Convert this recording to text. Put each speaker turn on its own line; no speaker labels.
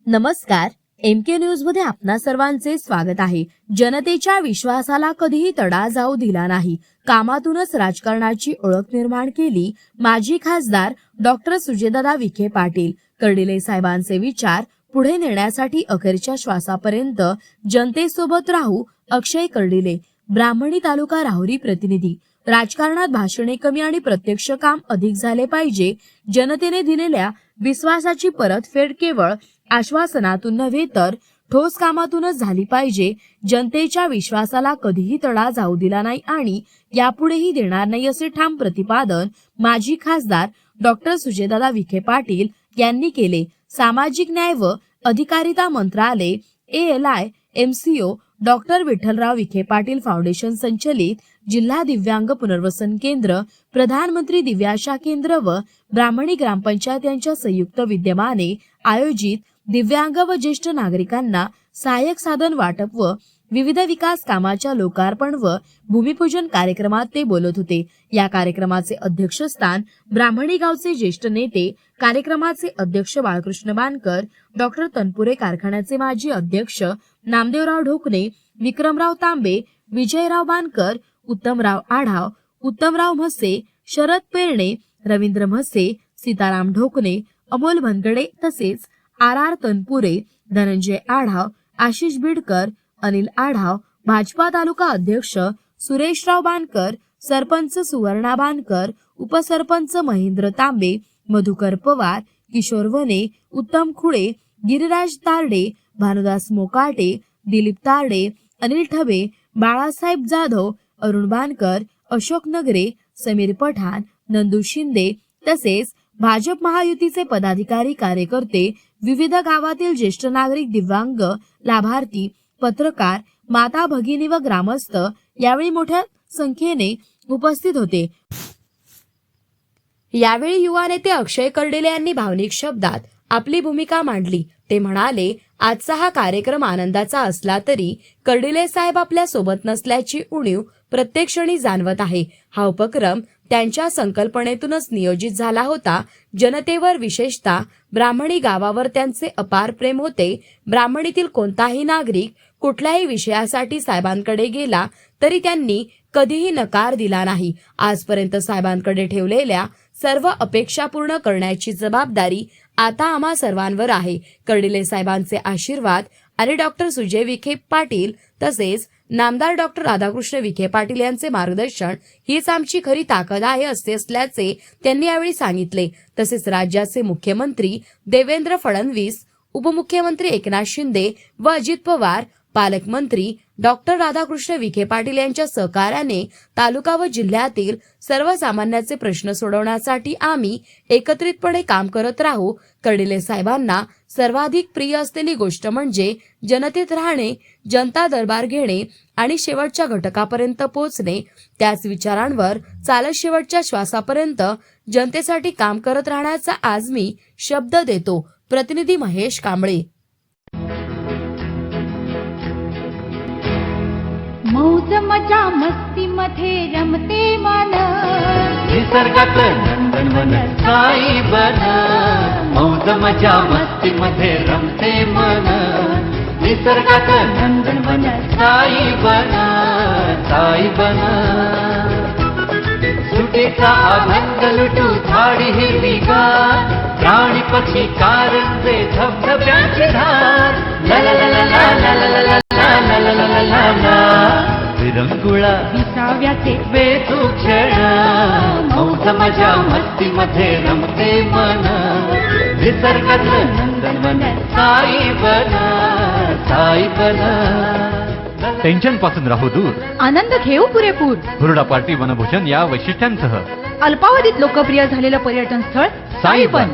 नमस्कार, MK news मध्ये आपणा सर्वांचे स्वागत आहे। जनतेच्या विश्वासाला कधीही तडा जाऊ दिला नाही, कामातूनच राजकारणाची ओळख निर्माण केली। माजी खासदार डॉक्टर सुजयदादा विखे पाटील कर्डिले साहेबांचे विचार पुढे नेण्यासाठी अखेरच्या श्वासापर्यंत जनतेसोबत राहू। अक्षय कर्डिले, ब्राह्मणी तालुका राहुरी प्रतिनिधी। राजकारणात भाषणे कमी आणि प्रत्यक्ष काम अधिक झाले पाहिजे। जनतेने दिलेल्या विश्वासाची परतफेड केवळ आश्वासनातून नव्हे तर ठोस कामातूनच झाली पाहिजे। जनतेच्या विश्वासाला कधीही तडा जाऊ दिला नाही आणि यापुढेही देणार नाही, असे ठाम प्रतिपादन माजी खासदार डॉक्टर सुजयदादा विखे पाटील यांनी केले। सामाजिक न्याय व अधिकारिता मंत्रालय ALI MCO doctor Vitthalrao Vikhe Patil foundation संचलित जिल्हा दिव्यांग पुनर्वसन केंद्र, प्रधानमंत्री दिव्याशा केंद्र व ब्राह्मणी ग्रामपंचायत यांच्या संयुक्त विद्यमाने आयोजित दिव्यांग व ज्येष्ठ नागरिकांना सहाय्यक साधन वाटप व विविध विकास कामाच्या लोकार्पण व भूमिपूजन कार्यक्रमात ते बोलत होते। या कार्यक्रमाचे अध्यक्षस्थान ब्राह्मणी गावचे ज्येष्ठ नेते, कार्यक्रमाचे अध्यक्ष बाळकृष्ण बानकर, डॉक्टर तनपुरे कारखान्याचे माजी अध्यक्ष नामदेवराव ढोकणे, विक्रमराव तांबे, विजयराव बानकर, उत्तमराव आढाव, उत्तमराव म्हसे, शरद पेरणे, रवींद्र म्हसे, सीताराम ढोकणे, अमोल भनगडे तसेच RR तनपुरे, धनंजय आढाव, आशिष बिडकर, अनिल आढाव, भाजपा तालुका अध्यक्ष सुरेशराव बानकर, सरपंच सुवर्णा बानकर, उपसरपंच महेंद्र तांबे, मधुकर पवार, किशोर वने, उत्तम खुडे, गिरिराज तारडे, भानुदास मोकाटे, दिलीप तारडे, अनिल ठबे, बाळासाहेब जाधव, अरुण बानकर, अशोक नगरे, समीर पठाण, नंदू शिंदे तसेच भाजप महायुतीचे पदाधिकारी, कार्यकर्ते, विविध गावातील ज्येष्ठ नागरिक, दिव्यांग, लाभार्थी, पत्रकार, माता भगिनी व ग्रामस्थ यावेळी मोठ्या संख्येने उपस्थित होते। यावेळी युवा नेते अक्षय कर्डिले यांनी भावनिक शब्दात आपली भूमिका मांडली। ते म्हणाले, आजचा हा कार्यक्रम आनंदाचा असला तरी कर्डिले साहेब आपल्या सोबत नसल्याची उणीव प्रत्येक क्षणी जाणवत आहे। हा उपक्रम त्यांच्या संकल्पनेतूनच नियोजित झाला होता। जनतेवर, विशेषतः ब्राह्मणी गावावर त्यांचे अपार प्रेम होते। ब्राह्मणीतील कोणताही नागरिक कुठल्याही विषयासाठी साहेबांकडे गेला तरी त्यांनी कधीही नकार दिला नाही। आजपर्यंत साहेबांकडे ठेवलेल्या सर्व अपेक्षा पूर्ण करण्याची जबाबदारी आता आम्हा सर्वांवर आहे। कर्डिले साहेबांचे आशीर्वाद आणि डॉक्टर सुजय विखे पाटील तसेच नामदार डॉक्टर राधाकृष्ण विखे पाटील यांचे मार्गदर्शन हीच आमची खरी ताकद आहे असे असल्याचे त्यांनी यावेळी सांगितले। तसेच राज्याचे मुख्यमंत्री देवेंद्र फडणवीस, उपमुख्यमंत्री एकनाथ शिंदे व अजित पवार, पालकमंत्री डॉक्टर राधाकृष्ण विखे पाटील यांच्या सहकार्याने तालुका व जिल्ह्यातील सर्वसामान्यांचे प्रश्न सोडवण्यासाठी आम्ही एकत्रितपणे काम करत राहू। कर्डिले साहेबांना सर्वाधिक प्रिय असलेली गोष्ट म्हणजे जनतेत राहणे, जनता दरबार घेणे आणि शेवटच्या घटकापर्यंत पोहोचणे। त्याच विचारांवर चालत शेवटच्या श्वासापर्यंत जनतेसाठी काम करत राहण्याचा आज मी शब्द देतो। प्रतिनिधी महेश कांबळे।
मौज मजा मस्ती मध्ये रमते मन,
निसर्गात नंदनवन साई बन। मौज मजा मस्ती मध्ये रमते मन, निसर्गात नंदनवन साई बन, साई बन। सुटीचा आनंद लुटू झाडी हिरवीगार, प्राणी पक्षी कारंजे धबधब्यांची धार। ला ला ला ला ला ला ला ला ला ला ला ला ला। विरंगुळा
विसाव्याचे
वेचू क्षण, मौज मजा मस्ती मध्ये रमते मन, निसर्गात नंदनवन साई बन, साई बन।
टेन्शन पासून राहू दूर,
आनंद घेऊ पुरेपूर।
हुरडा पार्टी वनभूषण या वैशिष्ट्यांसह
अल्पावधीत लोकप्रिय झालेलं पर्यटन स्थळ साईबन।